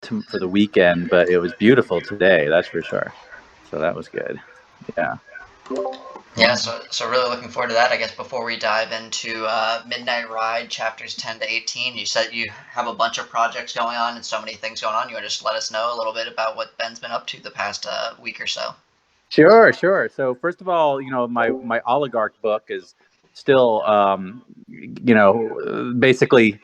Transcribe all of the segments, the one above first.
for the weekend, but it was beautiful today, that's for sure. So that was good. Yeah. Yeah, so really looking forward to that. I guess before we dive into Midnight Ride chapters 10 to 18, you said you have a bunch of projects going on and so many things going on. You want to just let us know a little bit about what Ben's been up to the past week or so? Sure, sure. So first of all, my oligarch book is still, basically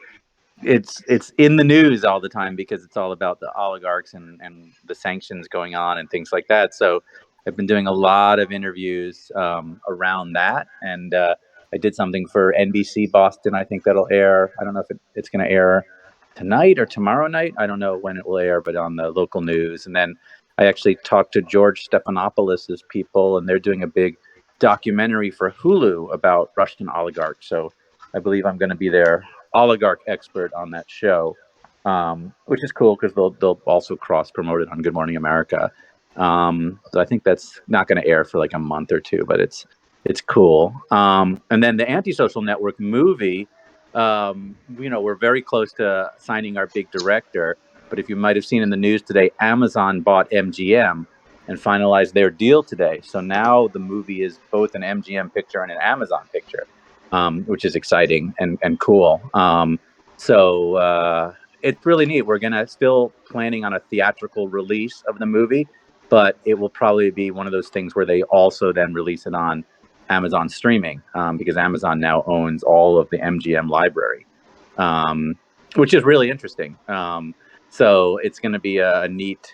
it's in the news all the time because it's all about the oligarchs and the sanctions going on and things like that. So I've been doing a lot of interviews around that, and I did something for NBC Boston. I think that'll air. I don't know if it's going to air tonight or tomorrow night. I don't know when it will air, but on the local news. And then I actually talked to George Stephanopoulos' people, and they're doing a big documentary for Hulu about Russian oligarchs. So I believe I'm going to be their oligarch expert on that show, which is cool because they'll also cross promote it on Good Morning America. So I think that's not going to air for like a month or two, but it's cool. And then the Antisocial Network movie, we're very close to signing our big director. But if you might have seen in the news today, Amazon bought MGM and finalized their deal today. So now the movie is both an MGM picture and an Amazon picture, which is exciting and cool. So it's really neat. We're gonna still planning on a theatrical release of the movie, but it will probably be one of those things where they also then release it on Amazon streaming, because Amazon now owns all of the MGM library, um, which is really interesting. So it's going to be a neat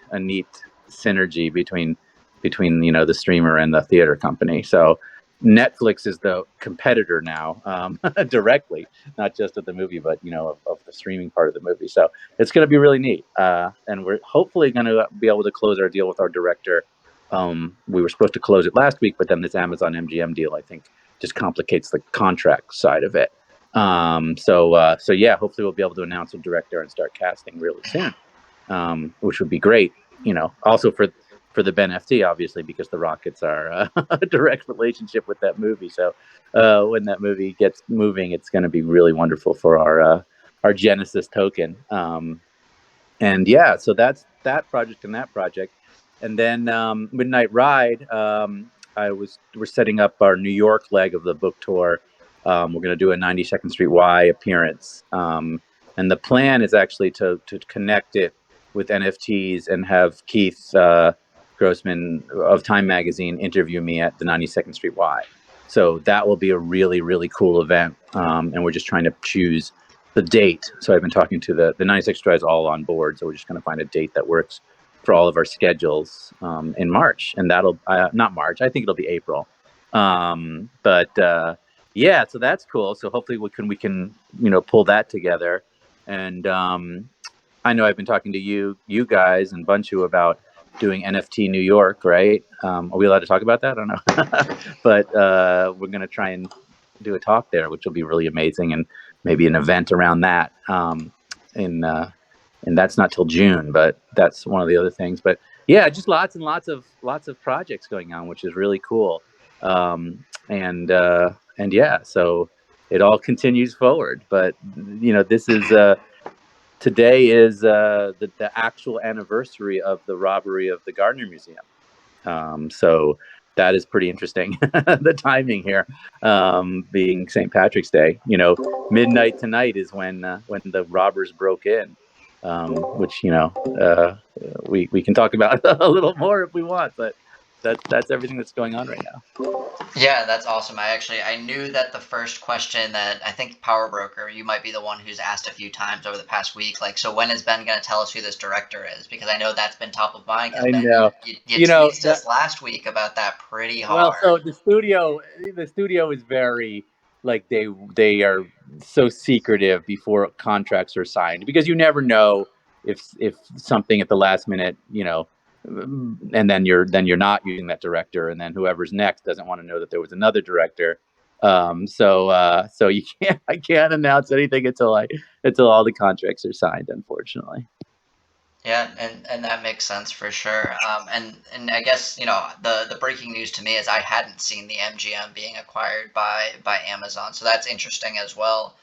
synergy between the streamer and the theater company. So Netflix is the competitor now, directly, not just of the movie, but of the streaming part of the movie. So it's going to be really neat, and we're hopefully going to be able to close our deal with our director. We were supposed to close it last week, but then this Amazon MGM deal, I think, just complicates the contract side of it. So yeah, hopefully we'll be able to announce a director and start casting really soon, which would be great. Also for the BeNFT, obviously, because the Rockets are a direct relationship with that movie. So when that movie gets moving, it's going to be really wonderful for our Genesis token. And yeah, so that's that project and that project. And then Midnight Ride, we're setting up our New York leg of the book tour. We're going to do a 92nd Street Y appearance. And the plan is actually to connect it with NFTs and have Keith Grossman of Time Magazine interview me at the 92nd Street Y. So that will be a really, really cool event. And we're just trying to choose the date. So I've been talking to the 96 Drives all on board. So we're just going to find a date that works for all of our schedules in March. And that'll not March. I think it'll be April. But yeah, so that's cool. So hopefully we can pull that together. And I know I've been talking to you guys and Bunchu about doing NFT New York, right? Are we allowed to talk about that? I don't know. But we're going to try and do a talk there, which will be really amazing, and maybe an event around that. And that's not till June, but that's one of the other things. But yeah, just lots and lots of projects going on, which is really cool. And yeah, so it all continues forward. But this is today is the actual anniversary of the robbery of the Gardner Museum. So that is pretty interesting. The timing here, being St. Patrick's Day. Midnight tonight is when the robbers broke in, which we can talk about a little more if we want, but that's everything that's going on right now. Yeah, that's awesome. I knew that the first question that I think Power Broker, you might be the one who's asked a few times over the past week, like, so when is Ben going to tell us who this director is? Because I know that's been top of mind. Because I Ben, know. you You know teased that us last week about that pretty Well, hard. so the studio is very, like, they are so secretive before contracts are signed, because you never know if something at the last minute, and then you're not using that director, and then whoever's next doesn't want to know that there was another director. So you can't I can't announce anything until all the contracts are signed, unfortunately. Yeah, and that makes sense for sure. And I guess the breaking news to me is I hadn't seen the MGM being acquired by Amazon, so that's interesting as well.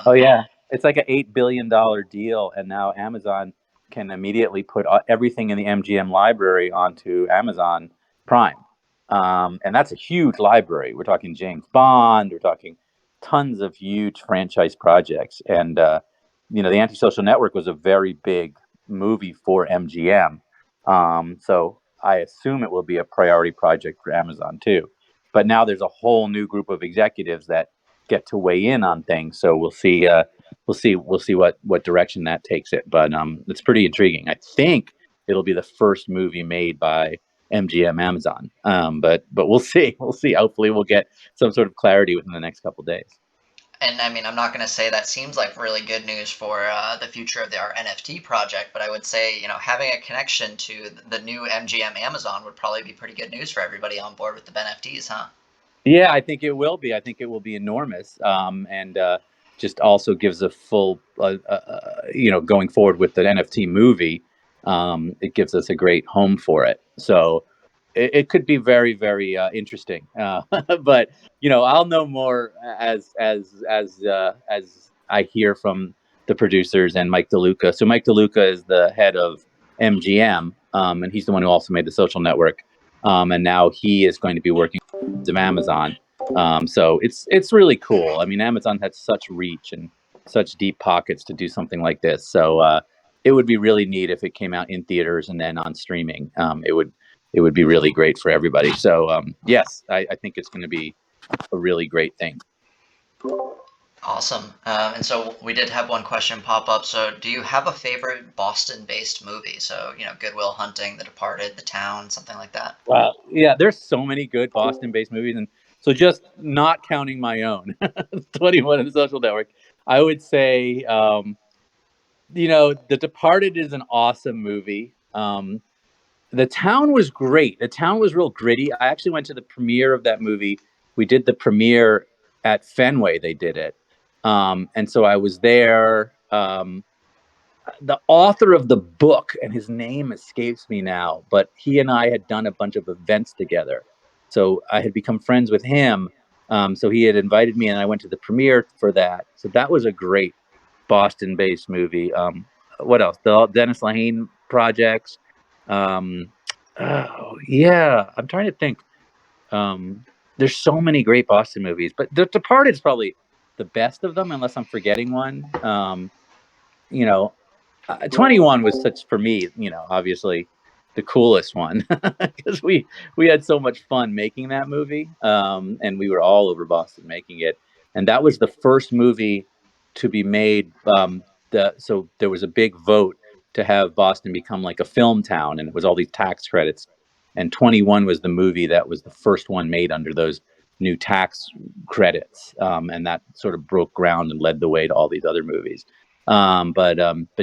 Oh yeah, it's like an $8 billion deal, and now Amazon can immediately put everything in the MGM library onto Amazon Prime. And that's a huge library. We're talking James Bond, we're talking tons of huge franchise projects. And, The Antisocial Network was a very big movie for MGM. So I assume it will be a priority project for Amazon too. But now there's a whole new group of executives that get to weigh in on things. So we'll see. We'll see what direction that takes it. But it's pretty intriguing. I think it'll be the first movie made by MGM Amazon. But we'll see. We'll see. Hopefully, we'll get some sort of clarity within the next couple of days. And I mean, I'm not going to say that seems like really good news for the future of our NFT project, but I would say, having a connection to the new MGM Amazon would probably be pretty good news for everybody on board with the BeNFTs, huh? Yeah, I think it will be. I think it will be enormous, and just also gives a full, going forward with the NFT movie. It gives us a great home for it. So it could be very, very interesting. But I'll know more as I hear from the producers and Mike DeLuca. So Mike DeLuca is the head of MGM, and he's the one who also made The Social Network. And now he is going to be working of Amazon. So it's really cool. I mean, Amazon has such reach and such deep pockets to do something like this. So it would be really neat if it came out in theaters and then on streaming. It would be really great for everybody. So yes, I think it's going to be a really great thing. Awesome. And so we did have one question pop up. So, do you have a favorite Boston-based movie? So, Good Will Hunting, The Departed, The Town, something like that. Wow. Yeah, there's so many good Boston-based movies, and so just not counting my own, 21 and The Social Network, I would say, The Departed is an awesome movie. The Town was great. The Town was real gritty. I actually went to the premiere of that movie. We did the premiere at Fenway. They did it, and so I was there. The author of the book, and his name escapes me now, but he and I had done a bunch of events together. So I had become friends with him. So he had invited me, and I went to the premiere for that. So that was a great Boston-based movie. What else? The Dennis Lehane projects. Yeah, I'm trying to think. There's so many great Boston movies, but The Departed is probably the best of them, unless I'm forgetting one. You know, 21 was such for me, obviously the coolest one because we had so much fun making that movie, and we were all over Boston making it, and that was the first movie to be made. So there was a big vote to have Boston become like a film town, and it was all these tax credits. And 21 was the movie that was the first one made under those new tax credits, and that sort of broke ground and led the way to all these other movies. But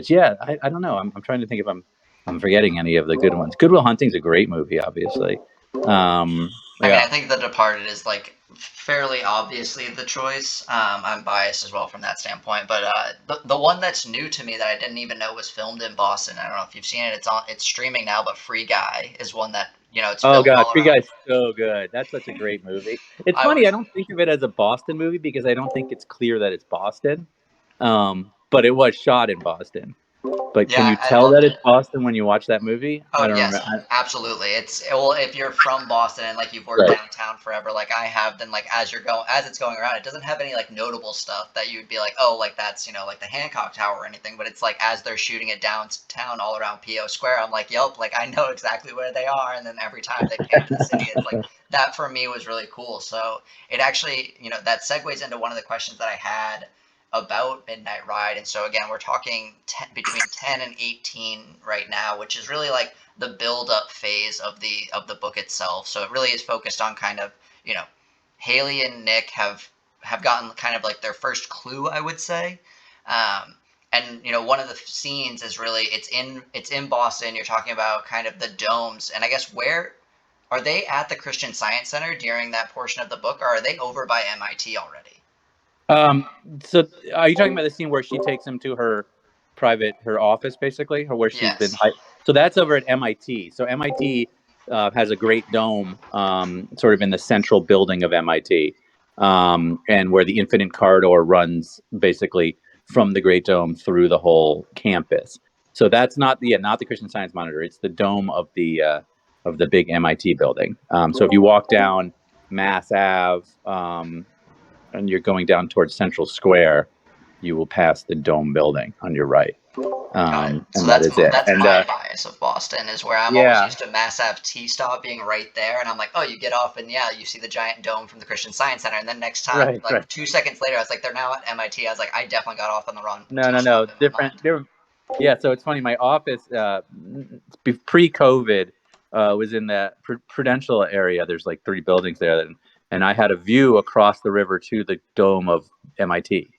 yeah, I don't know. I'm trying to think if I'm forgetting any of the good ones. Good Will Hunting's a great movie, obviously. I mean, Yeah. I think The Departed is like fairly obviously the choice. I'm biased as well from that standpoint, but the one that's new to me that I didn't even know was filmed in Boston. I don't know if you've seen it. It's streaming now, but Free Guy is one that it's Oh filmed God, all Free around. Guy's so good. That's such a great movie. It's I funny. I was don't think of it as a Boston movie because I don't think it's clear that it's Boston. But it was shot in Boston. But can Yeah, you I tell that loved it. it's Boston when you watch that movie? Oh I don't yes, remember. absolutely. It's well, if you're from Boston and like you've worked Right. downtown forever, like I have, then like as it's going around, it doesn't have any like notable stuff that you'd be like, oh, like that's like the Hancock Tower or anything. But it's like as they're shooting it downtown all around PO Square, I'm like, yep, like I know exactly where they are. And then every time they pan to the city, it's like that for me was really cool. So it actually, that segues into one of the questions that I had about Midnight Ride. And so again, we're talking between 10 and 18 right now, which is really like the build up phase of the book itself. So it really is focused on kind of, Haley and Nick have gotten kind of like their first clue, I would say. And one of the scenes is really it's in Boston. You're talking about kind of the domes, and I guess where are they at the Christian Science Center during that portion of the book, or are they over by MIT already? Um, so are you talking about the scene where she takes him to her office, basically, or where she's been? Yes. So that's over at MIT. So MIT has a great dome, sort of in the central building of MIT, and where the Infinite Corridor runs basically from the Great Dome through the whole campus. So that's not the Christian Science Monitor. It's the dome of the big MIT building. So if you walk down Mass Ave and you're going down towards Central Square, you will pass the dome building on your right. Got it. So And that is it. that's And my bias of Boston, is where I'm always yeah, used to Mass Ave T stop being right there, and I'm like, oh, you get off, and yeah, you see the giant dome from the Christian Science Center, and then next time, right, like right. 2 seconds later, I was like, they're now at MIT. I was like, I definitely got off on the wrong No, T no, no. stop in my Different. mind. Yeah. So it's funny. My office, pre-COVID, was in the Prudential area. There's like 3 buildings there, and I had a view across the river to the dome of MIT.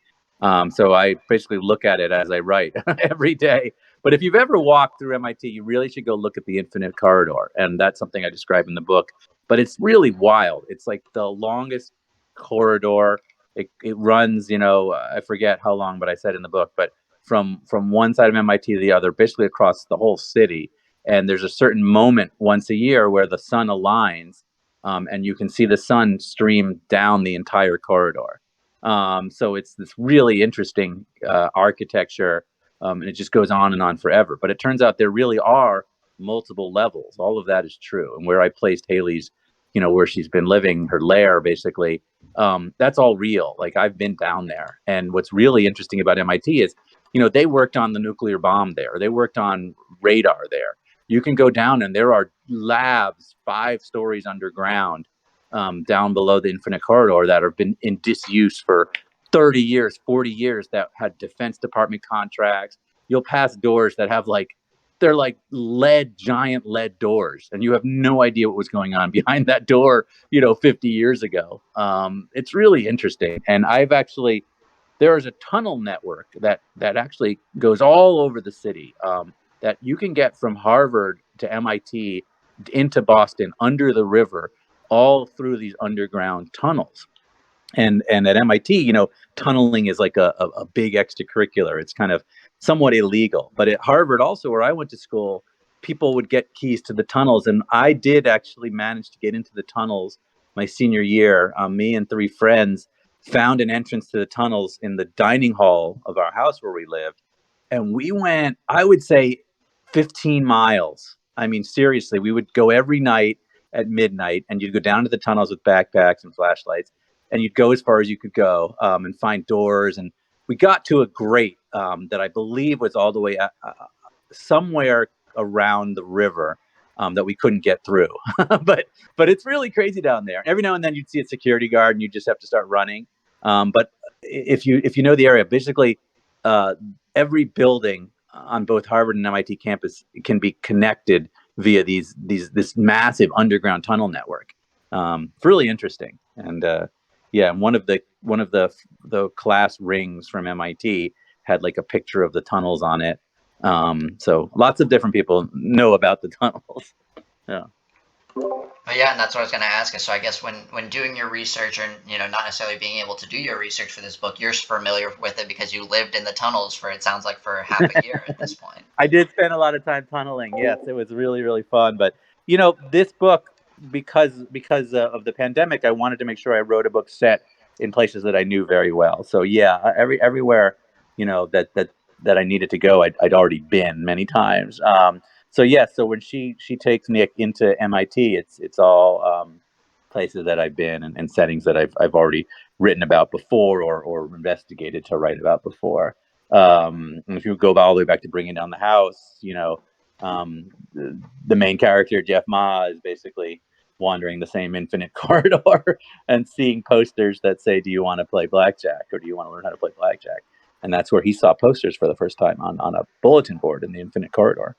So I basically look at it as I write every day. But if you've ever walked through MIT, you really should go look at the Infinite Corridor, and that's something I describe in the book. But it's really wild. It's like the longest corridor. It runs, I forget how long, but I said in the book, but from one side of MIT to the other, basically across the whole city. And there's a certain moment once a year where the sun aligns, and you can see the sun stream down the entire corridor. So it's this really interesting architecture, and it just goes on and on forever. But it turns out there really are multiple levels. All of that is true. And where I placed Haley's, where she's been living, her lair, basically, that's all real. Like, I've been down there. And what's really interesting about MIT is, they worked on the nuclear bomb there. They worked on radar there. You can go down and there are labs 5 stories underground, down below the Infinite Corridor, that have been in disuse for 30 years, 40 years, that had Defense Department contracts. You'll pass doors that have they're like giant lead doors, and you have no idea what was going on behind that door, 50 years ago. It's really interesting. And there is a tunnel network that actually goes all over the city, that you can get from Harvard to MIT into Boston under the river, all through these underground tunnels. And at MIT, tunneling is like a big extracurricular. It's kind of somewhat illegal. But at Harvard, also, where I went to school, people would get keys to the tunnels, and I did actually manage to get into the tunnels my senior year. Me and 3 friends found an entrance to the tunnels in the dining hall of our house where we lived, and we went, I would say, 15 miles. I mean, seriously, we would go every night at midnight, and you'd go down to the tunnels with backpacks and flashlights, and you'd go as far as you could go, and find doors. And we got to a grate, that I believe was all the way somewhere around the river, that we couldn't get through. but it's really crazy down there. Every now and then you'd see a security guard, and you just have to start running. But if you know the area, basically, every building on both Harvard and MIT campus can be connected via this massive underground tunnel network. It's really interesting. And yeah, one of the class rings from MIT had like a picture of the tunnels on it. So lots of different people know about the tunnels. Yeah. But yeah, and that's what I was going to ask. So I guess when doing your research, and not necessarily being able to do your research for this book, you're familiar with it because you lived in the tunnels for, it sounds like, for half a year at this point. I did spend a lot of time tunneling. Yes, it was really, really fun. But this book, because of the pandemic, I wanted to make sure I wrote a book set in places that I knew very well. So yeah, everywhere that I needed to go, I'd already been many times. So yeah, so when she takes Nick into MIT, it's all places that I've been, and settings that I've already written about before, or investigated to write about before. And if you go all the way back to Bringing Down the House, the main character, Jeff Ma, is basically wandering the same infinite corridor and seeing posters that say, "Do you want to play blackjack, or do you want to learn how to play blackjack?" And that's where he saw posters for the first time on a bulletin board in the infinite corridor.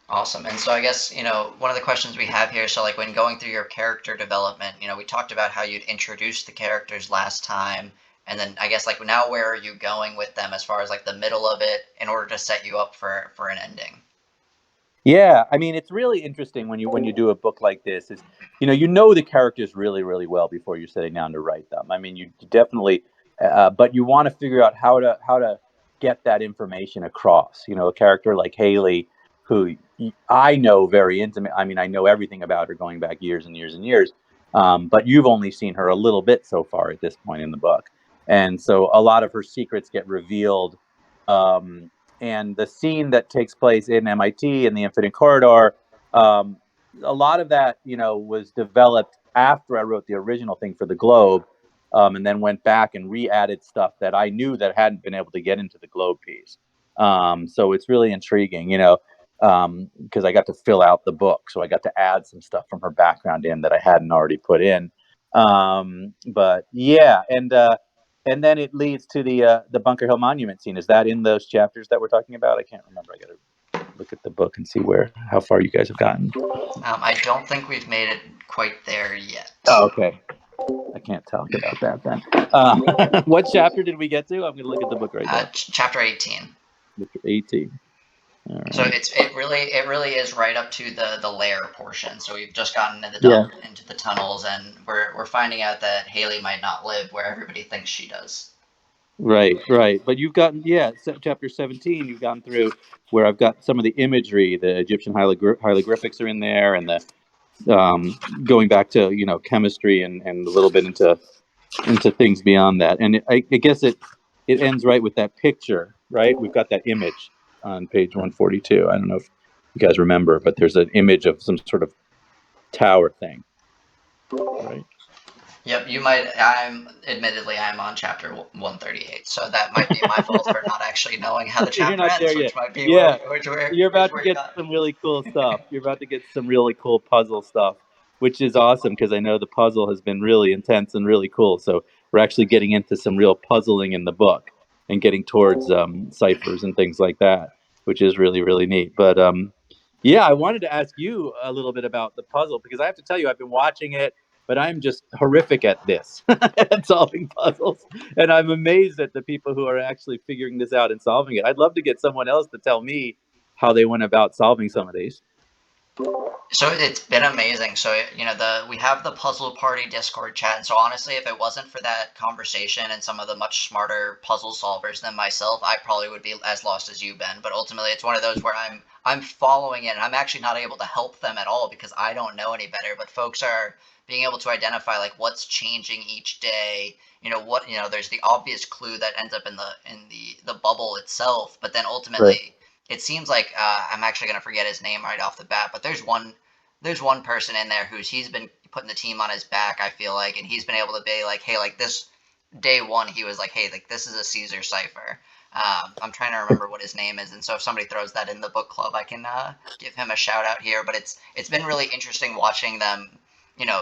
Awesome. And so I guess, one of the questions we have here, so like when going through your character development, we talked about how you'd introduced the characters last time. And then I guess, like, now where are you going with them as far as like the middle of it in order to set you up for an ending? Yeah, I mean, it's really interesting when you do a book like this. Is the characters really, really well before you're sitting down to write them. I mean, you definitely, but you want to figure out how to get that information across. A character like Haley, who I know very intimate. I mean, I know everything about her going back years and years and years. But you've only seen her a little bit so far at this point in the book, and so a lot of her secrets get revealed and the scene that takes place in MIT in the Infinite Corridor, um, a lot of that, was developed after I wrote the original thing for the Globe, and then went back and re-added stuff that I knew that hadn't been able to get into the Globe piece. So it's really intriguing, because I got to fill out the book, so I got to add some stuff from her background in that I hadn't already put in. But yeah, and then it leads to the Bunker Hill Monument scene. Is that in those chapters that we're talking about? I can't remember. I got to look at the book and see how far you guys have gotten. I don't think we've made it quite there yet. Oh, okay. I can't talk about that then. What chapter did we get to? I'm going to look at the book right now. Chapter 18. Chapter 18. All right. So it really is right up to the lair portion. So we've just gotten into the tunnels, and we're finding out that Haley might not live where everybody thinks she does. Right. But you've gotten, chapter 17, you've gone through where I've got some of the imagery, the Egyptian hieroglyphics are in there, and the going back to, chemistry and a little bit into things beyond that. And I guess it ends right with that picture, right? We've got that image on page 142. I don't know if you guys remember, but there's an image of some sort of tower thing, right? Yep, you might. I'm on chapter 138, so that might be my fault for not actually knowing how the chapter ends, which might be you're about to get some really cool stuff. You're about to get some really cool puzzle stuff, which is awesome because I know the puzzle has been really intense and really cool. So we're actually getting into some real puzzling in the book and getting towards ciphers and things like that, which is really, really neat. But yeah, I wanted to ask you a little bit about the puzzle because I have to tell you, I've been watching it, but I'm just horrific at this, at solving puzzles. And I'm amazed at the people who are actually figuring this out and solving it. I'd love to get someone else to tell me how they went about solving some of these. So it's been amazing. So we have the puzzle party Discord chat, and so honestly, if it wasn't for that conversation and some of the much smarter puzzle solvers than myself, I probably would be as lost as you've been. But ultimately, it's one of those where I'm following it, and I'm actually not able to help them at all because I don't know any better. But folks are being able to identify like what's changing each day. There's the obvious clue that ends up in the bubble itself, but then ultimately. Right. It seems like I'm actually going to forget his name right off the bat, but there's one person in there he's been putting the team on his back, I feel like, and he's been able to be like, hey, like this day one, he was like, hey, like this is a Caesar cipher. I'm trying to remember what his name is, and so if somebody throws that in the book club, I can give him a shout out here. But it's been really interesting watching them,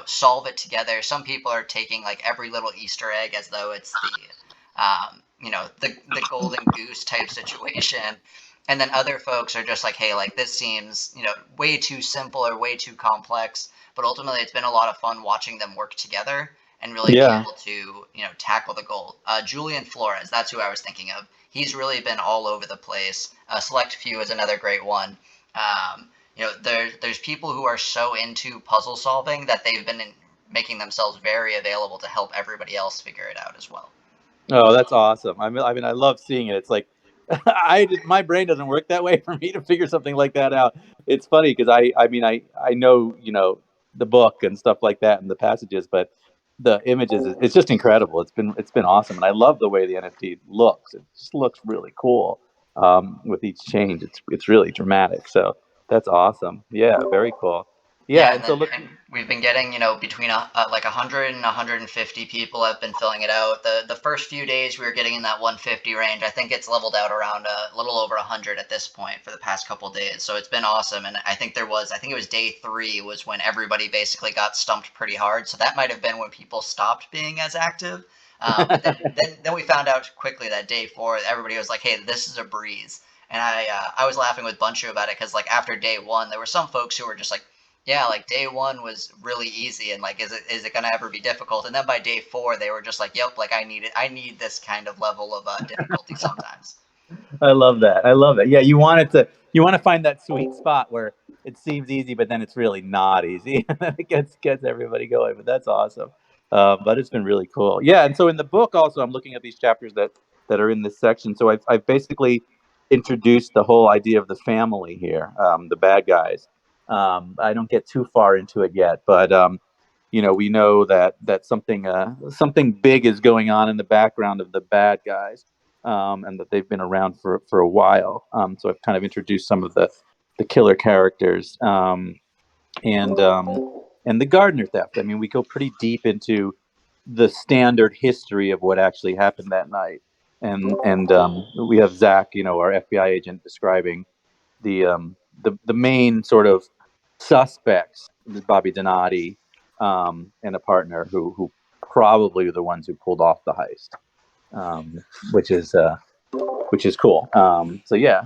solve it together. Some people are taking like every little Easter egg as though it's the golden goose type situation. And then other folks are just like, hey, like this seems, way too simple or way too complex. But ultimately, it's been a lot of fun watching them work together and really be able to, tackle the goal. Julian Flores, that's who I was thinking of. He's really been all over the place. Select Few is another great one. There's people who are so into puzzle solving that they've been making themselves very available to help everybody else figure it out as well. Oh, that's awesome. I mean, I love seeing it. It's like my brain doesn't work that way for me to figure something like that out. It's funny because I know, the book and stuff like that and the passages, but the images, it's just incredible. It's been awesome. And I love the way the NFT looks. It just looks really cool. With each change, it's really dramatic. So that's awesome. Yeah, very cool. Yeah. And we've been getting, between like 100 and 150 people have been filling it out. The first few days we were getting in that 150 range. I think it's leveled out around a little over 100 at this point for the past couple of days. So it's been awesome. And I think it was day 3 was when everybody basically got stumped pretty hard. So that might have been when people stopped being as active. But then we found out quickly that day 4, everybody was like, hey, this is a breeze. And I was laughing with Bunchu about it because like after day 1, there were some folks who were just like, yeah, like day 1 was really easy, and like, is it gonna ever be difficult? And then by day 4, they were just like, yep, like I need this kind of level of difficulty sometimes. I love that. I love it. Yeah, you want to find that sweet spot where it seems easy, but then it's really not easy, and then it gets everybody going. But that's awesome. But it's been really cool. Yeah, and so in the book also, I'm looking at these chapters that are in this section. So I've basically introduced the whole idea of the family here, the bad guys. I don't get too far into it yet, but we know that something big is going on in the background of the bad guys. and that they've been around for a while. So I've kind of introduced some of the killer characters, and the gardener theft. I mean, we go pretty deep into the standard history of what actually happened that night, and we have Zach, our FBI agent, describing the main sort of suspects, Bobby Donati, and a partner who probably are the ones who pulled off the heist, um, which is which is cool. So yeah.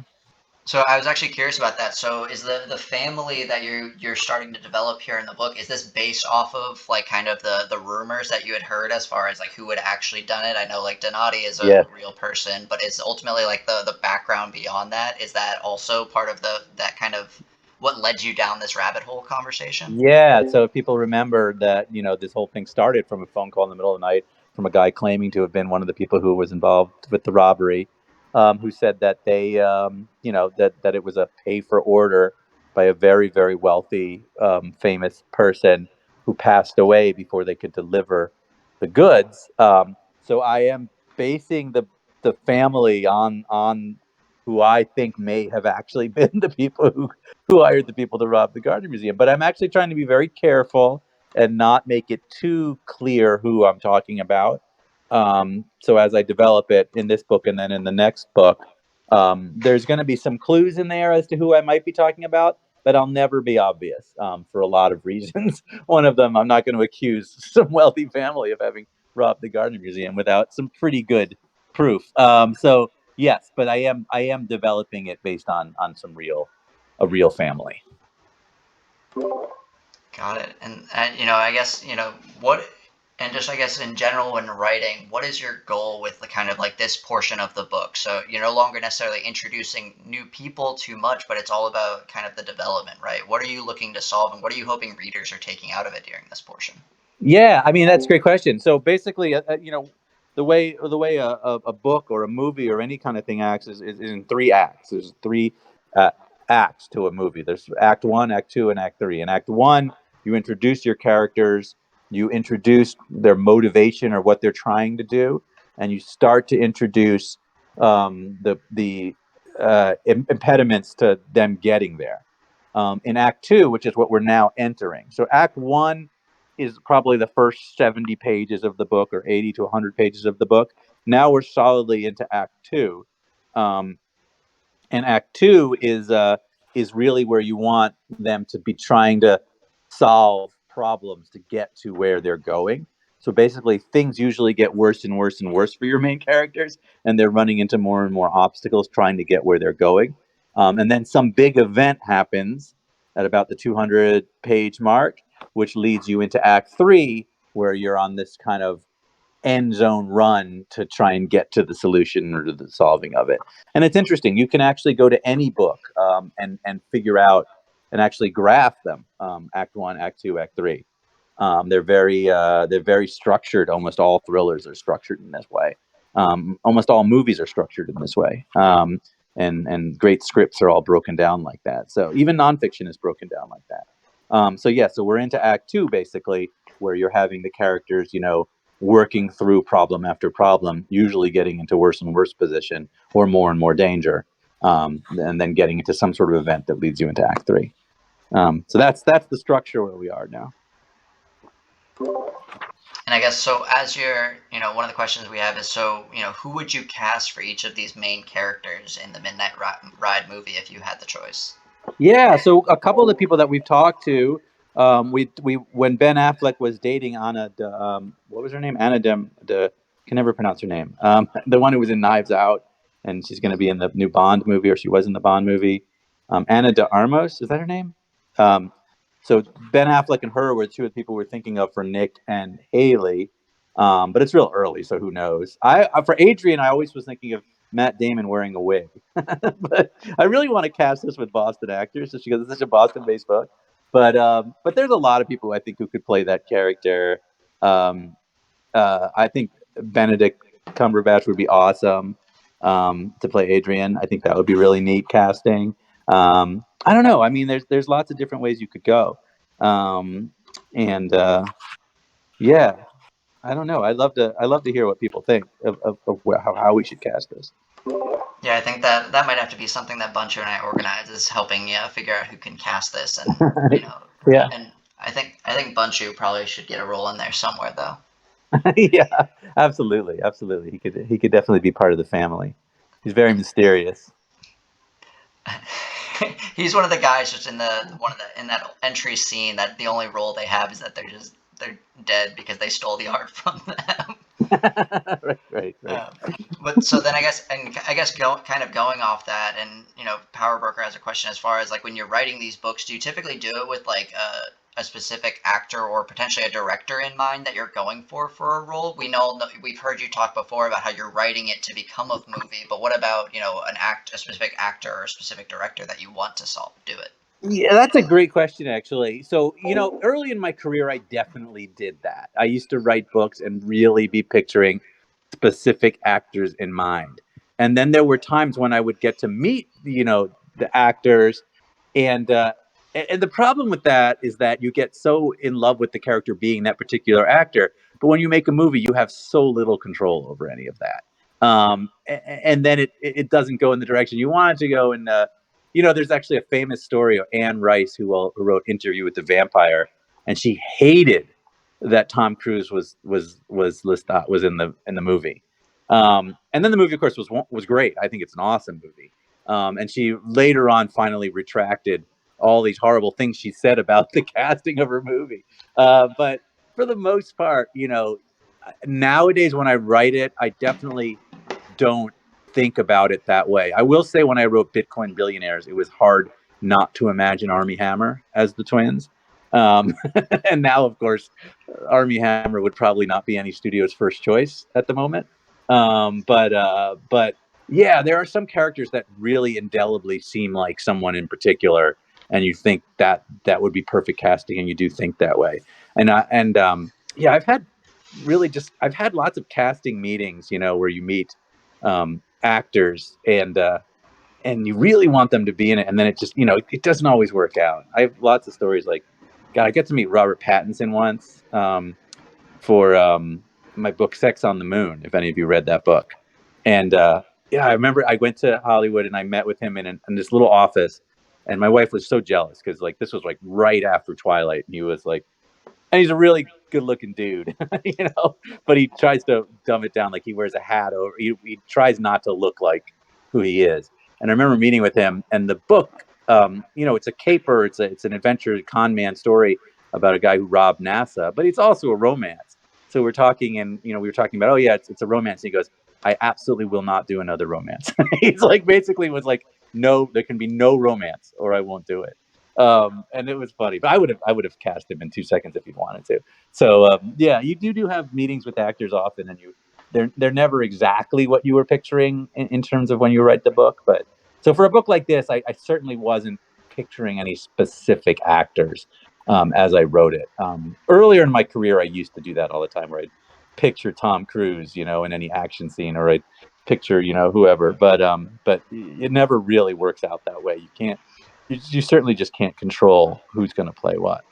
So I was actually curious about that. So is the family that you're starting to develop here in the book, is this based off of like kind of the rumors that you had heard as far as like who had actually done it? I know like Donati is a Yes. real person, but is ultimately like the background beyond that, is that also part of the that kind of what led you down this rabbit hole conversation? Yeah, so if people remember that, this whole thing started from a phone call in the middle of the night from a guy claiming to have been one of the people who was involved with the robbery, who said that they, that it was a pay for order by a very, very wealthy, famous person who passed away before they could deliver the goods. So I am basing the family on who I think may have actually been the people who hired the people to rob the Gardner Museum. But I'm actually trying to be very careful and not make it too clear who I'm talking about. So as I develop it in this book and then in the next book, there's going to be some clues in there as to who I might be talking about, but I'll never be obvious for a lot of reasons. One of them, I'm not going to accuse some wealthy family of having robbed the Gardner Museum without some pretty good proof. So yes, but I am developing it based on some a real family. Got it. And I guess, what, and just I guess in general when writing, what is your goal with the kind of like this portion of the book? So you're no longer necessarily introducing new people too much, but it's all about kind of the development, right? What are you looking to solve and what are you hoping readers are taking out of it during this portion? Yeah, I mean that's a great question. So basically, the way a book or a movie or any kind of thing acts is in three acts. There's three uh, acts to a movie. There's Act One, Act Two, and Act Three. In Act One, you introduce your characters, you introduce their motivation or what they're trying to do, and you start to introduce the impediments to them getting there. In Act Two, which is what we're now entering. So Act One is probably the first 70 pages of the book or 80 to 100 pages of the book. Now we're solidly into Act Two. Um, and Act Two is really where you want them to be trying to solve problems to get to where they're going. So basically, things usually get worse and worse and worse for your main characters, and they're running into more and more obstacles trying to get where they're going. And then some big event happens at about the 200-page mark, which leads you into Act Three, where you're on this kind of end zone run to try and get to the solution or to the solving of it. And it's interesting. You can actually go to any book and figure out and actually graph them. Act One, Act Two, Act Three. They're very structured. Almost all thrillers are structured in this way. Almost all movies are structured in this way. And great scripts are all broken down like that. So even nonfiction is broken down like that. So yeah, so we're into Act Two basically, where you're having the characters, working through problem after problem, usually getting into worse and worse position or more and more danger, and then getting into some sort of event that leads you into Act Three. So that's the structure where we are now. And I guess so as you're, one of the questions we have is so, who would you cast for each of these main characters in the Ride movie if you had the choice? Yeah, so a couple of the people that we've talked to, we when Ben Affleck was dating Anna, what was her name? Anna can never pronounce her name. The one who was in Knives Out, and she's going to be in the new Bond movie, or she was in the Bond movie. Anna de Armas, is that her name? Um, so Ben Affleck and her were two of the people we're thinking of for Nick and Haley, but it's real early, so who knows? For Adrian, I always was thinking of Matt Damon wearing a wig. But I really want to cast this with Boston actors just because it's such a Boston-based book. But there's a lot of people I think who could play that character. I think Benedict Cumberbatch would be awesome to play Adrian. I think that would be really neat casting. I don't know. I mean, there's lots of different ways you could go, and yeah. I don't know. I love to hear what people think of how we should cast this. Yeah, I think that that might have to be something that Buncho and I organize, is helping figure out who can cast this, and Yeah. and I think Buncho probably should get a role in there somewhere though. Yeah, absolutely, absolutely. He could definitely be part of the family. He's very mysterious. He's one of the guys just in that entry scene that the only role they have is that they're dead because they stole the art from them. Right, right, right. But so then kind of going off that, and Power Broker has a question as far as like when you're writing these books, do you typically do it with like a specific actor or potentially a director in mind that you're going for a role? We've heard you talk before about how you're writing it to become a movie, but what about a specific actor or a specific director that you want to do it? Yeah, that's a great question, actually. So, early in my career, I definitely did that. I used to write books and really be picturing specific actors in mind. And then there were times when I would get to meet, the actors, and and the problem with that is that you get so in love with the character being that particular actor, but when you make a movie, you have so little control over any of that. And then it doesn't go in the direction you want it to go. And there's actually a famous story of Anne Rice who wrote Interview with the Vampire, and she hated that Tom Cruise was in the movie. And then the movie, of course, was great. I think it's an awesome movie. And she later on finally retracted all these horrible things she said about the casting of her movie. But for the most part, nowadays when I write it, I definitely don't think about it that way. I will say when I wrote Bitcoin Billionaires, it was hard not to imagine Army Hammer as the twins. Um, and now, of course, Army Hammer would probably not be any studio's first choice at the moment. But yeah, there are some characters that really indelibly seem like someone in particular, and you think that would be perfect casting, and you do think that way. Yeah, I've had lots of casting meetings, where you meet actors and you really want them to be in it, and then it just it doesn't always work out. I have lots of stories like, God, I got to meet Robert Pattinson once for my book Sex on the Moon, if any of you read that book. And yeah, I remember I went to Hollywood and I met with him in this little office, and my wife was so jealous because like this was like right after Twilight, and he was like, and he's a really good looking dude, but he tries to dumb it down. Like he wears a hat over, he tries not to look like who he is. And I remember meeting with him, and the book, it's a caper, it's an adventure con man story about a guy who robbed NASA, but it's also a romance. So we're talking, and we were talking about, oh yeah, it's a romance. And he goes, I absolutely will not do another romance. He's like basically was like, no, there can be no romance, or I won't do it. And it was funny, but I would have cast him in 2 seconds if he'd wanted to. So yeah, you do have meetings with actors often, and they're never exactly what you were picturing in terms of when you write the book. But so for a book like this, I certainly wasn't picturing any specific actors as I wrote it. Earlier in my career, I used to do that all the time, where I'd picture Tom Cruise, in any action scene, or I'd picture, whoever. But it never really works out that way. You certainly just can't control who's going to play what.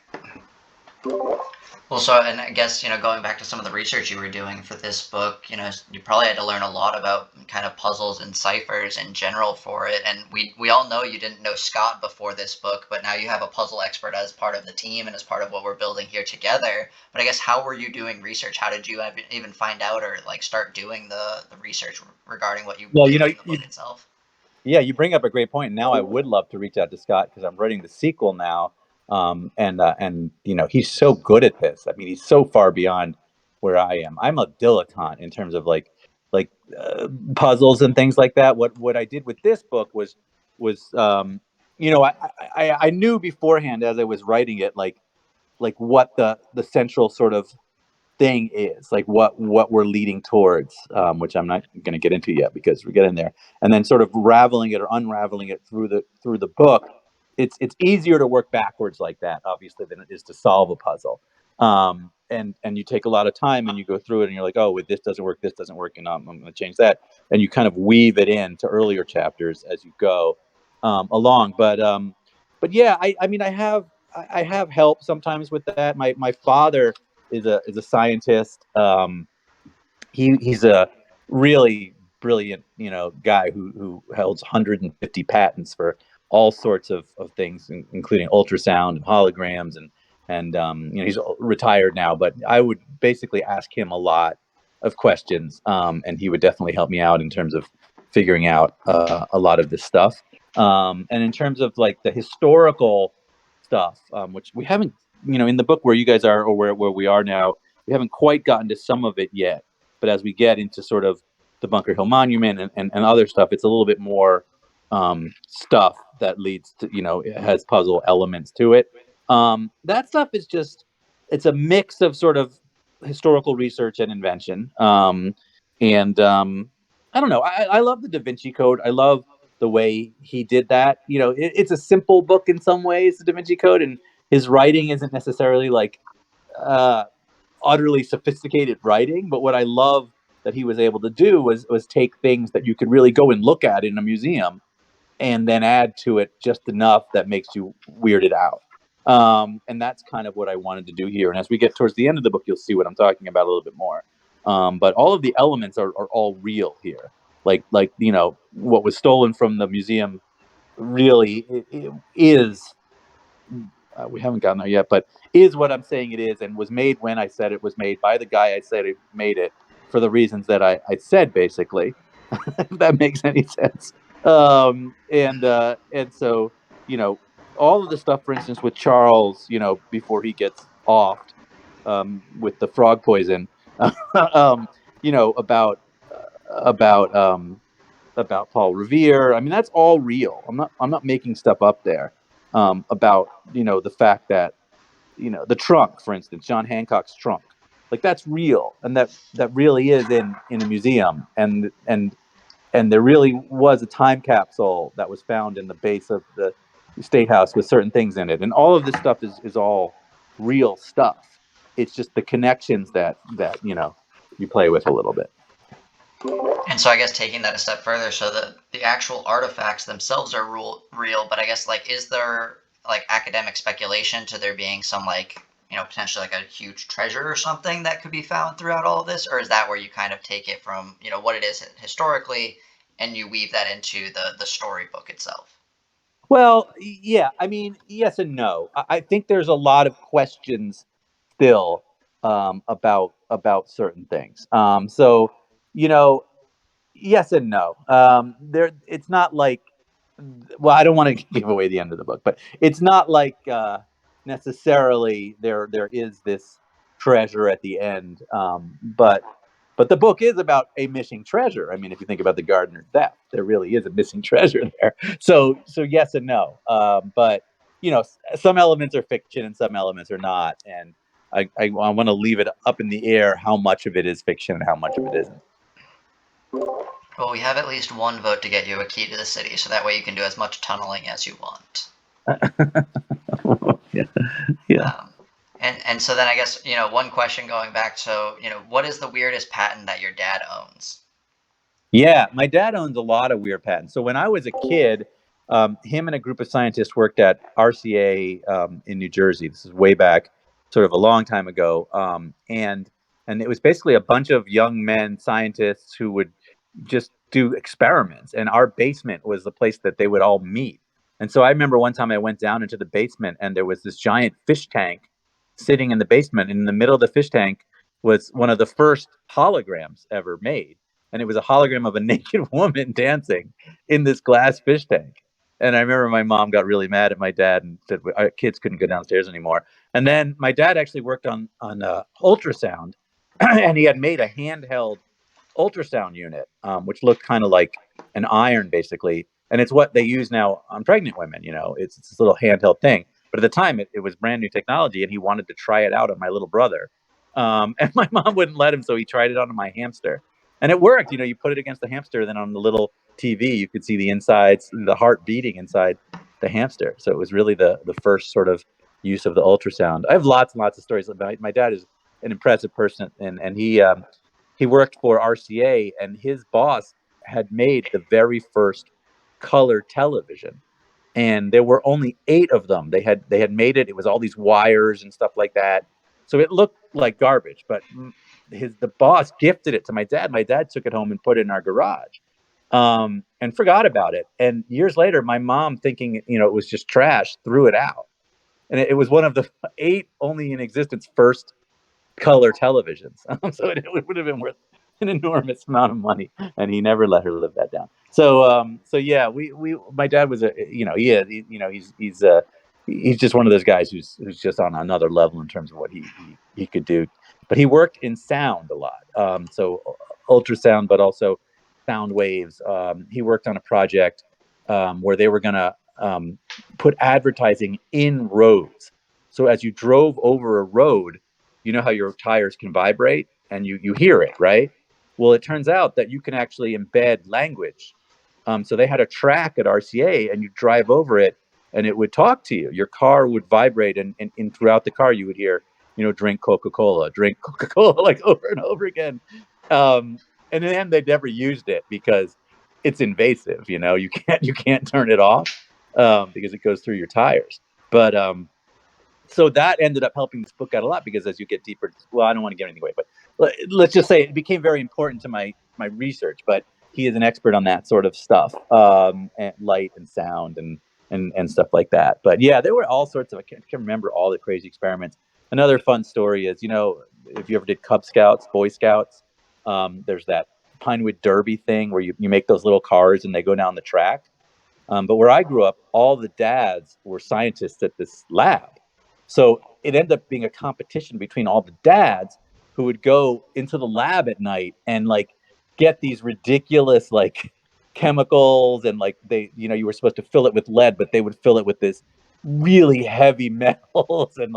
Well, so, and I guess, going back to some of the research you were doing for this book, you probably had to learn a lot about kind of puzzles and ciphers in general for it. And we all know you didn't know Scott before this book, but now you have a puzzle expert as part of the team and as part of what we're building here together. But I guess, how were you doing research? How did you even find out or like start doing the research regarding what you Well, did in the book itself? yeah, you bring up a great point. Now I would love to reach out to Scott because I'm writing the sequel now, and he's so good at this. I mean, he's so far beyond where I am. I'm a dilettante in terms of like puzzles and things like that. What I did with this book was I knew beforehand as I was writing it like what the central sort of thing is, like what we're leading towards, which I'm not going to get into yet because we're getting there, and then sort of raveling it or unraveling it through the book. It's easier to work backwards like that, obviously, than it is to solve a puzzle. And you take a lot of time and you go through it and you're like, oh, with this doesn't work, and I'm going to change that, and you kind of weave it into earlier chapters as you go along. But yeah, I mean, I have help sometimes with that. My father is a scientist. He's a really brilliant, guy who holds 150 patents for all sorts of things, including ultrasound and holograms, and he's retired now. But I would basically ask him a lot of questions, and he would definitely help me out in terms of figuring out a lot of this stuff. And in terms of like the historical stuff, which we haven't, in the book where you guys are or where we are now, we haven't quite gotten to some of it yet. But as we get into sort of the Bunker Hill Monument and other stuff, it's a little bit more stuff that leads to, it has puzzle elements to it. That stuff is just, it's a mix of sort of historical research and invention. And I don't know. I love the Da Vinci Code. I love the way he did that. It's a simple book in some ways, the Da Vinci Code, and his writing isn't necessarily like uh, utterly sophisticated writing. But what I love that he was able to do was take things that you could really go and look at in a museum and then add to it just enough that makes you weirded out. And that's kind of what I wanted to do here. And as we get towards the end of the book, you'll see what I'm talking about a little bit more. But all of the elements are all real here. Like what was stolen from the museum really is we haven't gotten there yet, but is what I'm saying it is, and was made when I said it was made by the guy I said it made it for the reasons that I said, basically. If that makes any sense. And so all of the stuff, for instance, with Charles, before he gets offed with the frog poison, um, about about about Paul Revere. I mean, that's all real. I'm not making stuff up there. About the fact that the trunk, for instance, John Hancock's trunk, like that's real, and that really is in a museum, and there really was a time capsule that was found in the base of the state house with certain things in it, and all of this stuff is all real stuff. It's just the connections that you play with a little bit. And so I guess taking that a step further, so the actual artifacts themselves are real, but I guess like is there like academic speculation to there being some like potentially like a huge treasure or something that could be found throughout all of this, or is that where you kind of take it from what it is historically and you weave that into the storybook itself? Well, yeah, I mean, yes and no. I think there's a lot of questions still about certain things. So you know, yes and no. It's not like, well, I don't want to give away the end of the book, but it's not like necessarily there is this treasure at the end. But the book is about a missing treasure. I mean, if you think about the gardener's theft, there really is a missing treasure there. So yes and no. But some elements are fiction and some elements are not, and I want to leave it up in the air how much of it is fiction and how much of it isn't. Well, we have at least one vote to get you a key to the city, so that way you can do as much tunneling as you want. Yeah, yeah. And so then I guess one question going back. So what is the weirdest patent that your dad owns? Yeah, my dad owns a lot of weird patents. So when I was a kid, him and a group of scientists worked at RCA in New Jersey. This is way back, sort of a long time ago, and it was basically a bunch of young men scientists who would just do experiments. And our basement was the place that they would all meet. And so I remember one time I went down into the basement, and there was this giant fish tank sitting in the basement. And in the middle of the fish tank was one of the first holograms ever made, and it was a hologram of a naked woman dancing in this glass fish tank. And I remember my mom got really mad at my dad and said our kids couldn't go downstairs anymore. And then my dad actually worked on ultrasound, and he had made a handheld ultrasound unit, which looked kind of like an iron, basically. And it's what they use now on pregnant women. It's this little handheld thing. But at the time, it was brand new technology, and he wanted to try it out on my little brother. And my mom wouldn't let him, so he tried it on my hamster. And it worked. You put it against the hamster, then on the little TV, you could see the insides, the heart beating inside the hamster. So it was really the first sort of use of the ultrasound. I have lots and lots of stories. My dad is an impressive person, and he worked for RCA, and his boss had made the very first color television, and there were only 8 of them. They had made it. It was all these wires and stuff like that, So it looked like garbage, but the boss gifted it to my dad. My dad took it home and put it in our garage, and forgot about it. And years later, my mom, thinking it was just trash, threw it out. And it was one of the 8 only in existence first color televisions. So it would have been worth an enormous amount of money, and he never let her live that down. So yeah, my dad was he's just one of those guys who's just on another level in terms of what he could do. But he worked in sound a lot, so ultrasound, but also sound waves. He worked on a project where they were gonna put advertising in roads. So as you drove over a road, you know how your tires can vibrate and you hear it, right? Well, it turns out that you can actually embed language. So they had a track at RCA, and you drive over it, and it would talk to you. Your car would vibrate, and throughout the car, you would hear, drink Coca-Cola, drink Coca-Cola, like over and over again. And in the end, they never used it because it's invasive. You can't turn it off because it goes through your tires. But so that ended up helping this book out a lot, because as you get deeper, well, I don't want to give anything away, but let's just say it became very important to my research. But he is an expert on that sort of stuff, and light and sound and stuff like that. But yeah, there were all sorts of, I can't remember all the crazy experiments. Another fun story is, if you ever did Cub Scouts, Boy Scouts, there's that Pinewood Derby thing where you make those little cars and they go down the track. But where I grew up, all the dads were scientists at this lab. So it ended up being a competition between all the dads who would go into the lab at night and get these ridiculous chemicals, and you were supposed to fill it with lead, but they would fill it with this really heavy metals. And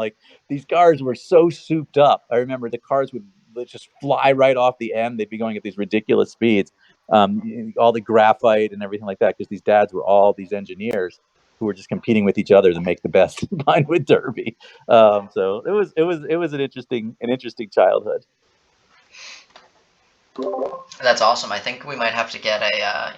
these cars were so souped up. I remember the cars would just fly right off the end. They'd be going at these ridiculous speeds, all the graphite and everything like that, because these dads were all these engineers who were just competing with each other to make the best Pinewood Derby. So it was an interesting childhood. That's awesome. I think we might have to get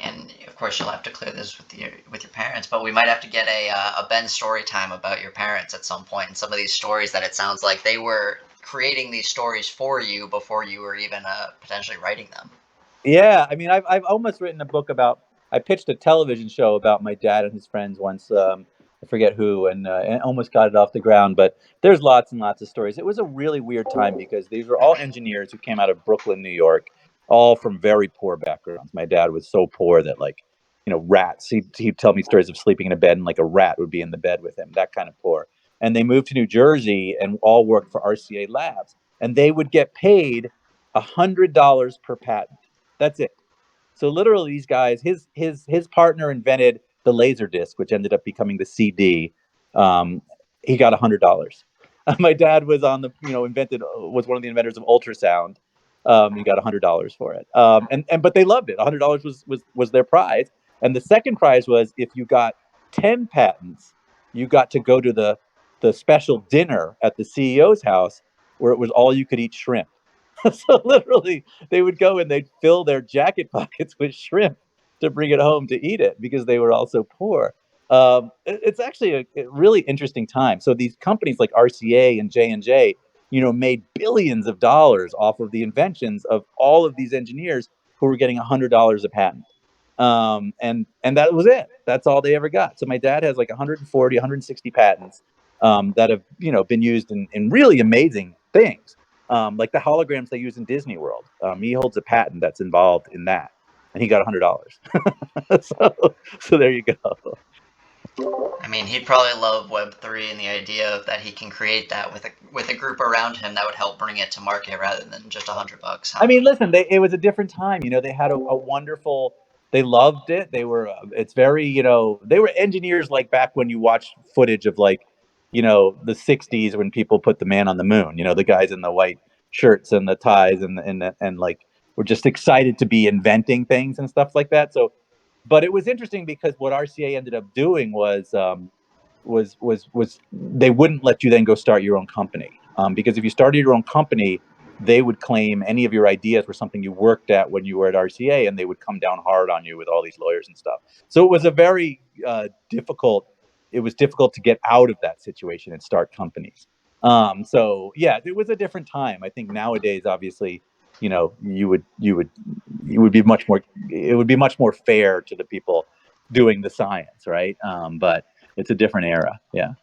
and of course you'll have to clear this with your parents, but we might have to get a Ben story time about your parents at some point, and some of these stories that it sounds like they were creating these stories for you before you were even potentially writing them. Yeah, I mean, I've almost written a book about. I pitched a television show about my dad and his friends once. I forget who, and almost got it off the ground. But there's lots and lots of stories. It was a really weird time because these were all engineers who came out of Brooklyn, New York, all from very poor backgrounds. My dad was so poor that rats. He'd tell me stories of sleeping in a bed and a rat would be in the bed with him. That kind of poor. And they moved to New Jersey and all worked for RCA Labs, and they would get paid $100 per patent. That's it. So literally, these guys, his partner invented the laser disc, which ended up becoming the CD. He got $100. My dad was was one of the inventors of ultrasound. He got $100 for it. But they loved it. $100 was their prize. And the second prize was, if you got 10 patents, you got to go to the special dinner at the CEO's house, where it was all you could eat shrimp. So literally, they would go and they'd fill their jacket pockets with shrimp to bring it home to eat it, because they were all so poor. It's actually a really interesting time. So these companies like RCA and J&J, made billions of dollars off of the inventions of all of these engineers who were getting $100 a patent. And that was it. That's all they ever got. So my dad has 140, 160 patents that have been used in really amazing things. Like the holograms they use in Disney World. He holds a patent that's involved in that, and he got $100. So there you go. I mean, he'd probably love Web3 and the idea of that he can create that with a group around him that would help bring it to market rather than just $100. Huh? I mean, listen, it was a different time. They had a wonderful. They loved it. They were. It's very. They were engineers like back when you watch footage of the '60s when people put the man on the moon. The guys in the white shirts and the ties and were just excited to be inventing things and stuff like that. So, but it was interesting because what RCA ended up doing was they wouldn't let you then go start your own company, because if you started your own company, they would claim any of your ideas were something you worked at when you were at RCA, and they would come down hard on you with all these lawyers and stuff. So it was a very difficult. It was difficult to get out of that situation and start companies. So yeah, it was a different time. I think nowadays, obviously, you would be much more, it would be much more fair to the people doing the science, right? But it's a different era. Yeah.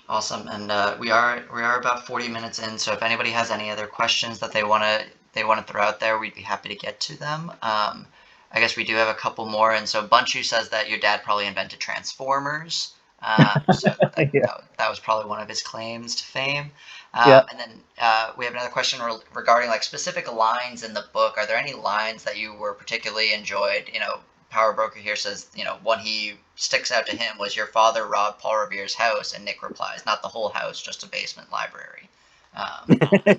Awesome, and we are about 40 minutes in. So if anybody has any other questions that they want to throw out there, we'd be happy to get to them. I guess we do have a couple more, and so Bunchu says that your dad probably invented Transformers. So that, Yeah. that was probably one of his claims to fame. Yeah. And then we have another question regarding like specific lines in the book. Are there any lines that you were particularly enjoyed? Power Broker here says, one he sticks out to him was your father robbed Paul Revere's house, and Nick replies, not the whole house, just a basement library.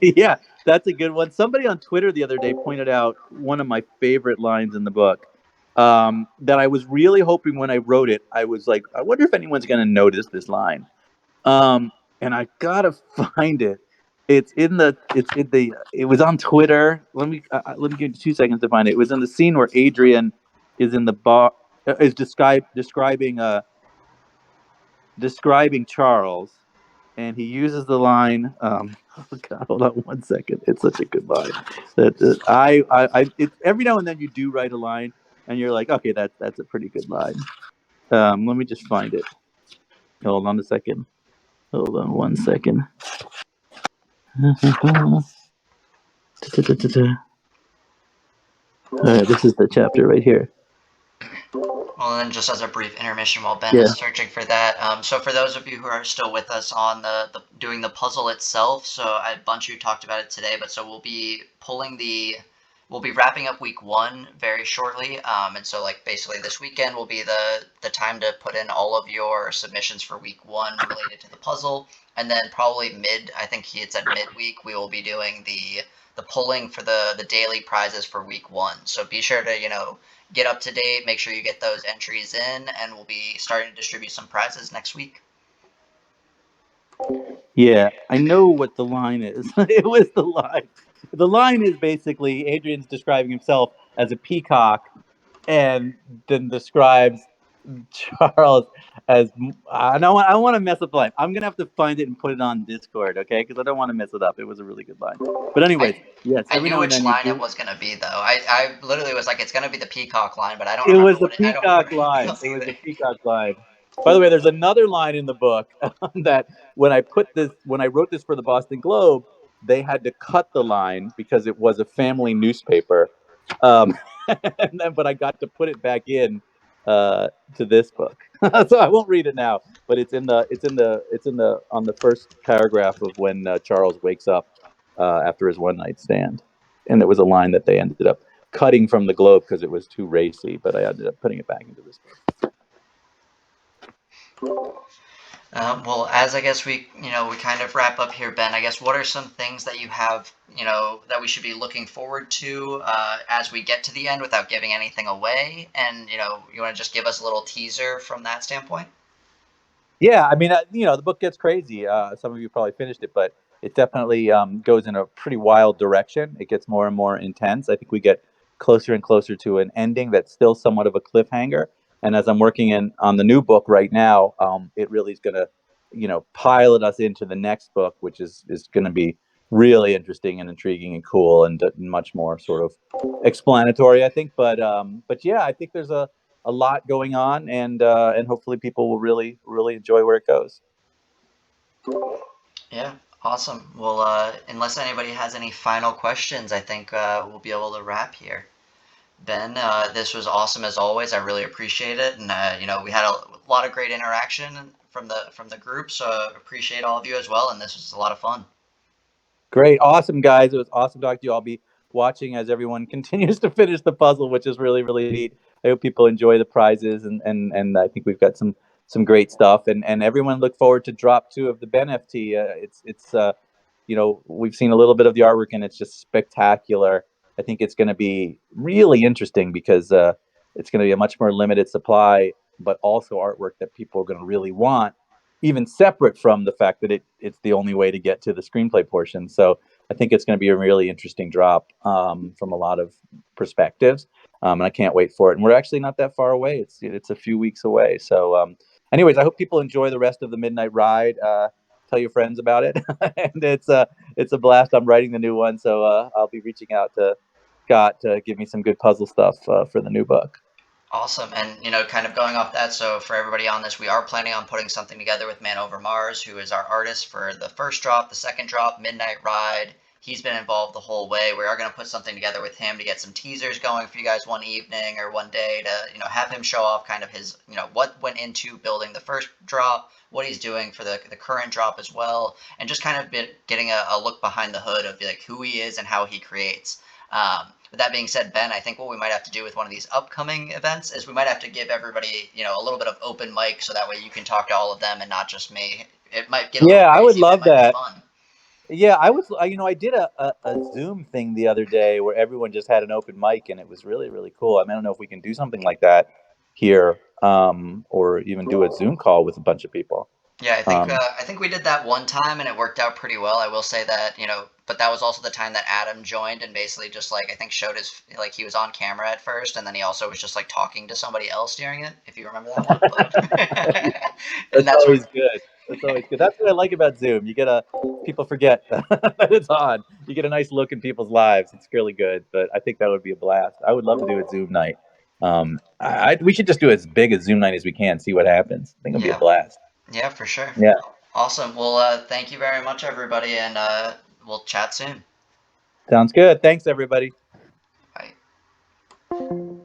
Yeah, that's a good one. Somebody on Twitter the other day pointed out one of my favorite lines in the book, that I was really hoping when I wrote it, I was like, I wonder if anyone's going to notice this line. And I gotta find it. It was on Twitter. Let me give you 2 seconds to find it. It was in the scene where Adrian is in the bar, is describing Charles, and he uses the line. Oh God, hold on 1 second. It's such a good line. Every now and then you do write a line, and you're like, okay, that's a pretty good line. Let me just find it. Hold on a second. Hold on 1 second. This is the chapter right here. Well, then just as a brief intermission while Ben Yeah. is searching for that. So for those of you who are still with us on the doing the puzzle itself, so a bunch of you talked about it today, but so we'll be wrapping up week one very shortly. And so like basically this weekend will be the time to put in all of your submissions for week one related to the puzzle. And then probably I think he had said midweek, we will be doing the pulling for the daily prizes for week one. So be sure to, get up to date, make sure you get those entries in, and we'll be starting to distribute some prizes next week. Yeah, I know what the line is. It was the line. The line is basically Adrian's describing himself as a peacock, and then describes Charles as. I don't want to mess up the line. I'm gonna have to find it and put it on Discord, okay? Because I don't want to mess it up. It was a really good line. But anyways, yes. I Every knew now and which then you line it do. was gonna be though. I literally was like, it's gonna be the peacock line, but I don't It remember was the what I don't remember peacock anything line. else It was either. the peacock line. By the way, there's another line in the book that when I wrote this for the Boston Globe, they had to cut the line because it was a family newspaper. Um, but I got to put it back in to this book, so I won't read it now. But it's on the first paragraph of when Charles wakes up after his one night stand, and it was a line that they ended up cutting from the Globe because it was too racy, but I ended up putting it back into this book. Well, as I guess we kind of wrap up here, Ben. I guess what are some things that you have, that we should be looking forward to as we get to the end, without giving anything away? And you want to just give us a little teaser from that standpoint? Yeah, I mean, the book gets crazy. Some of you probably finished it, but it definitely goes in a pretty wild direction. It gets more and more intense. I think we get closer and closer to an ending that's still somewhat of a cliffhanger. And as I'm working on the new book right now, it really is going to, pilot us into the next book, which is going to be really interesting and intriguing and cool and much more sort of explanatory, I think. But yeah, I think there's a lot going on, and hopefully people will really enjoy where it goes. Yeah, awesome. Well, unless anybody has any final questions, I think we'll be able to wrap here. Ben, this was awesome as always. I really appreciate it, and we had a lot of great interaction from the group. So appreciate all of you as well, and this was a lot of fun. Great, awesome guys. It was awesome talking to you. I'll be watching as everyone continues to finish the puzzle, which is really neat. I hope people enjoy the prizes, and I think we've got some great stuff. And everyone look forward to drop 2 of the BeNFT. It's we've seen a little bit of the artwork, and it's just spectacular. I think it's going to be really interesting because it's going to be a much more limited supply, but also artwork that people are going to really want, even separate from the fact that it's the only way to get to the screenplay portion. So I think it's going to be a really interesting drop from a lot of perspectives, and I can't wait for it. And we're actually not that far away. It's a few weeks away. So, anyways, I hope people enjoy the rest of the Midnight Ride. tell your friends about it. And it's a blast. I'm writing the new one, so I'll be reaching out to Scott to give me some good puzzle stuff for the new book. Awesome. And, kind of going off that, so for everybody on this, we are planning on putting something together with Man Over Mars, who is our artist for the first drop, the second drop, Midnight Ride. He's been involved the whole way. We are going to put something together with him to get some teasers going for you guys one evening or one day to, have him show off kind of his, what went into building the first drop, what he's doing for the current drop as well, and just kind of getting a look behind the hood of like who he is and how he creates. With that being said, Ben, I think what we might have to do with one of these upcoming events is we might have to give everybody, a little bit of open mic so that way you can talk to all of them and not just me. It might get a little Yeah, I would crazy, but it love might be that. fun. Yeah, I did a Zoom thing the other day where everyone just had an open mic, and it was really, really cool. I mean, I don't know if we can do something like that here, or even do a Zoom call with a bunch of people. Yeah, Um, I think we did that one time and it worked out pretty well. I will say that, but that was also the time that Adam joined and basically just like I think showed his like he was on camera at first and then he also was just like talking to somebody else during it, if you remember that one. But and that's that's where always good. That's always good. That's what I like about Zoom. People forget that it's on. You get a nice look in people's lives. It's really good. But I think that would be a blast. I would love to do a Zoom night. We should just do as big a Zoom night as we can. See what happens. I think it'll be a yeah. blast. Yeah, for sure. Yeah, Awesome. Well, thank you very much everybody and we'll chat soon. sounds good. Thanks, everybody. Bye.